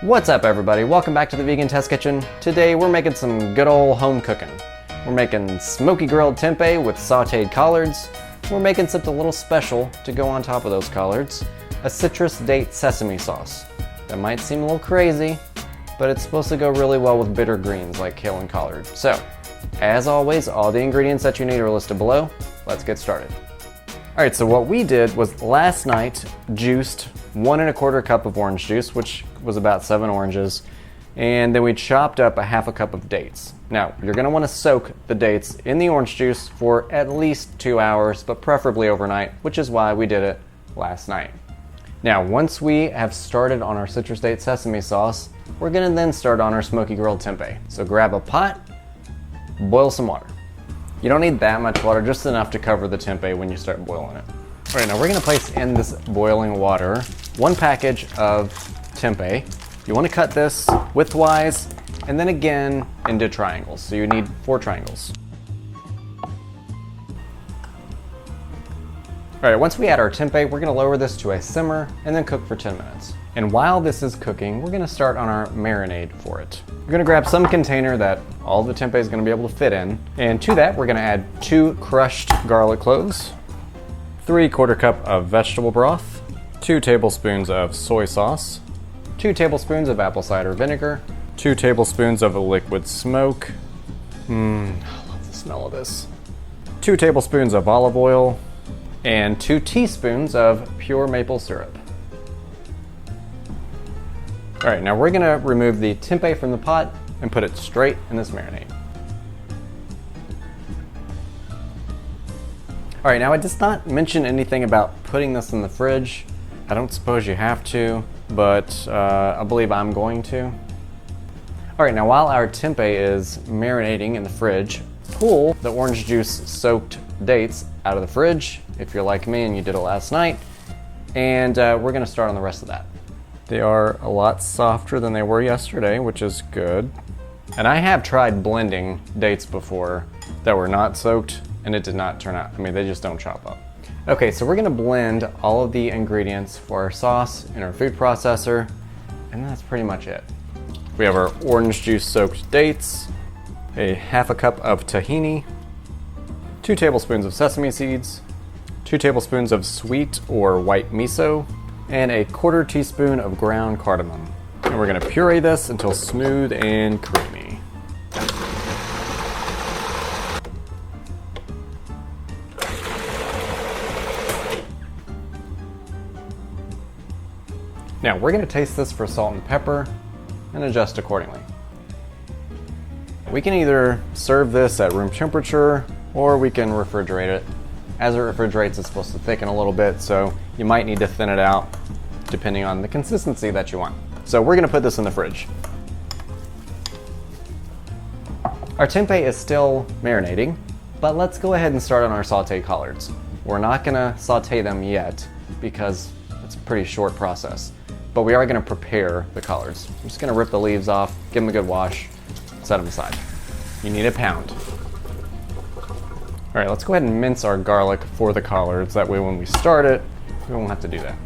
What's up everybody? Welcome back to the Vegan Test Kitchen. Today we're making some good old home cooking. We're making smoky grilled tempeh with sauteed collards. We're making something a little special to go on top of those collards. A citrus date sesame sauce. That might seem a little crazy, but it's supposed to go really well with bitter greens like kale and collard. So, as always, all the ingredients that you need are listed below. Let's get started. Alright, so what we did was last night juiced 1 1/4 cup of orange juice, which was about 7 oranges, and then we chopped up a 1/2 cup of dates. Now, you're going to want to soak the dates in the orange juice for at least 2 hours, but preferably overnight, which is why we did it last night. Now, once we have started on our citrus date sesame sauce, we're going to then start on our smoky grilled tempeh. So grab a pot, boil some water. You don't need that much water, just enough to cover the tempeh when you start boiling it. All right, now we're going to place in this boiling water 1 package of tempeh. You want to cut this widthwise and then again into triangles. So you need 4 triangles. All right, once we add our tempeh, we're going to lower this to a simmer and then cook for 10 minutes. And while this is cooking, we're going to start on our marinade for it. We're going to grab some container that all the tempeh is going to be able to fit in. And to that, we're going to add 2 crushed garlic cloves, 3/4 cup of vegetable broth, 2 tablespoons of soy sauce, 2 tablespoons of apple cider vinegar, 2 tablespoons of liquid smoke. I love the smell of this. 2 tablespoons of olive oil, and 2 teaspoons of pure maple syrup. All right, now we're gonna remove the tempeh from the pot and put it straight in this marinade. All right, now I did not mention anything about putting this in the fridge. I don't suppose you have to, but I believe I'm going to. All right, now while our tempeh is marinating in the fridge, pull the orange juice soaked dates out of the fridge, if you're like me and you did it last night, and we're gonna start on the rest of that. They are a lot softer than they were yesterday, which is good. And I have tried blending dates before that were not soaked, and it did not turn out. I mean, they just don't chop up. Okay, so we're gonna blend all of the ingredients for our sauce in our food processor, and that's pretty much it. We have our orange juice soaked dates, a 1/2 cup of tahini, 2 tablespoons of sesame seeds, 2 tablespoons of sweet or white miso, and a 1/4 teaspoon of ground cardamom. And we're gonna puree this until smooth and creamy. Now we're gonna taste this for salt and pepper and adjust accordingly. We can either serve this at room temperature or we can refrigerate it. As it refrigerates, it's supposed to thicken a little bit, so you might need to thin it out depending on the consistency that you want. So we're gonna put this in the fridge. Our tempeh is still marinating, but let's go ahead and start on our sauteed collards. We're not gonna saute them yet because it's a pretty short process, but we are gonna prepare the collards. I'm just gonna rip the leaves off, give them a good wash, set them aside. You need a pound. All right, let's go ahead and mince our garlic for the collards. That way when we start it, we won't have to do that.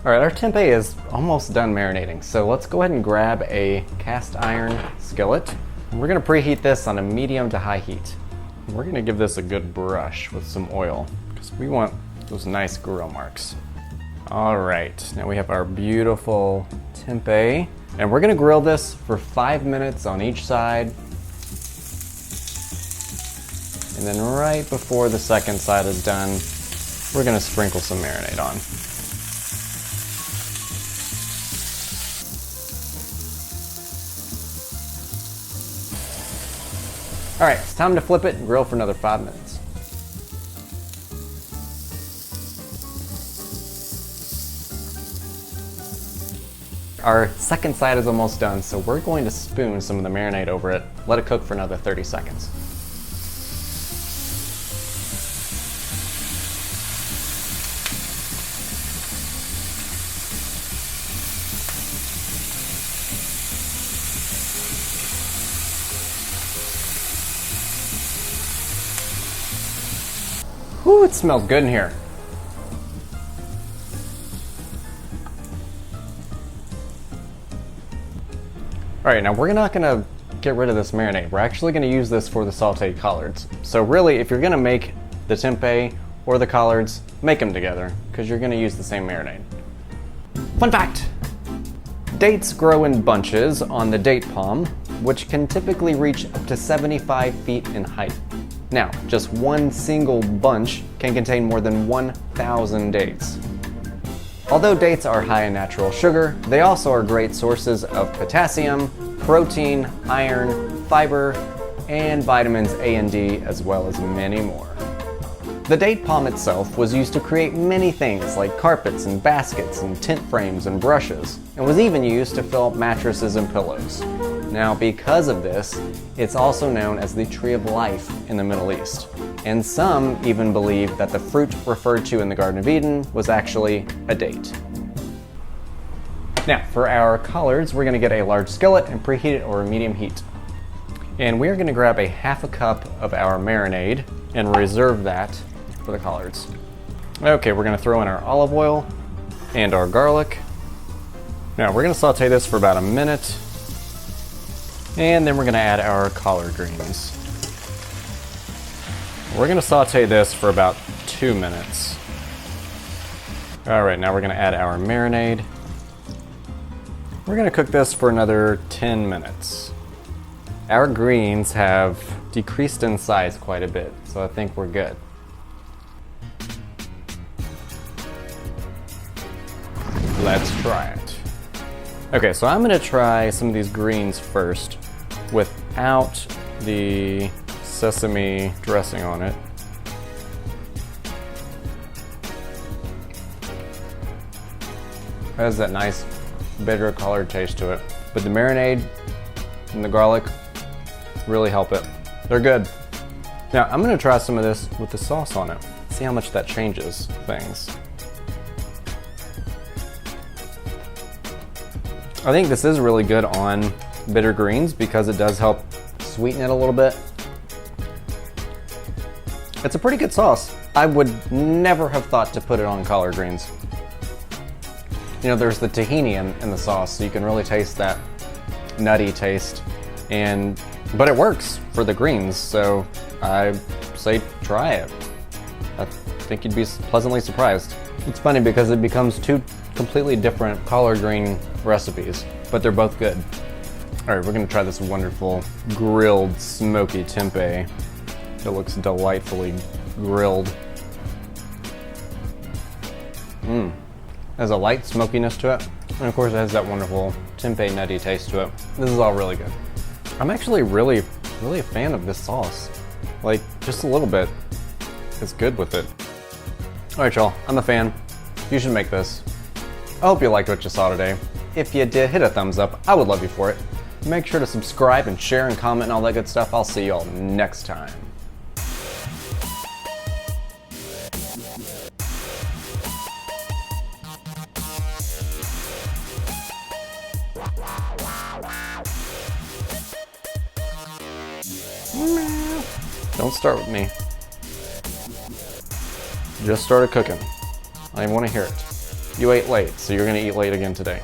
All right, our tempeh is almost done marinating. So let's go ahead and grab a cast iron skillet. We're gonna preheat this on a medium to high heat. We're gonna give this a good brush with some oil because we want those nice grill marks. All right, now we have our beautiful tempeh, and we're gonna grill this for 5 minutes on each side. And then right before the second side is done, we're gonna sprinkle some marinade on. All right, it's time to flip it and grill for another 5 minutes. Our second side is almost done, so we're going to spoon some of the marinade over it, let it cook for another 30 seconds. Whew, it smells good in here. All right, now we're not gonna get rid of this marinade. We're actually gonna use this for the sauteed collards. So really, if you're gonna make the tempeh or the collards, make them together, because you're gonna use the same marinade. Fun fact! Dates grow in bunches on the date palm, which can typically reach up to 75 feet in height. Now, just one single bunch can contain more than 1,000 dates. Although dates are high in natural sugar, they also are great sources of potassium, protein, iron, fiber, and vitamins A and D, as well as many more. The date palm itself was used to create many things like carpets and baskets and tent frames and brushes, and was even used to fill up mattresses and pillows. Now, because of this, it's also known as the tree of life in the Middle East. And some even believe that the fruit referred to in the Garden of Eden was actually a date. Now, for our collards, we're gonna get a large skillet and preheat it over medium heat. And we're gonna grab a half a cup of our marinade and reserve that for the collards. Okay, we're gonna throw in our olive oil and our garlic. Now, we're gonna saute this for about a minute. And then we're gonna add our collard greens. We're gonna saute this for about 2 minutes. All right, now we're gonna add our marinade. We're gonna cook this for another 10 minutes. Our greens have decreased in size quite a bit, so I think we're good. Let's try it. Okay, so I'm gonna try some of these greens first without the sesame dressing on it. It has that nice bitter collard taste to it, but the marinade and the garlic really help it. They're good. Now I'm gonna try some of this with the sauce on it. See how much that changes things. I think this is really good on bitter greens because it does help sweeten it a little bit. It's a pretty good sauce. I would never have thought to put it on collard greens. You know, there's the tahini in the sauce, so you can really taste that nutty taste, but it works for the greens, so I say try it. I think you'd be pleasantly surprised. It's funny because it becomes two completely different collard green recipes, but they're both good. All right, we're gonna try this wonderful grilled smoky tempeh. It looks delightfully grilled. Has a light smokiness to it, and of course it has that wonderful tempeh nutty taste to it. This is all really good. I'm actually really a fan of this sauce. Like, just a little bit is good with it. All right, y'all, I'm a fan. You should make this. I hope you liked what you saw today. If you did, hit a thumbs up. I would love you for it. Make sure to subscribe and share and comment and all that good stuff. I'll see you all next time. Don't start with me. Just started cooking. I want to hear it. You ate late, so you're gonna eat late again today.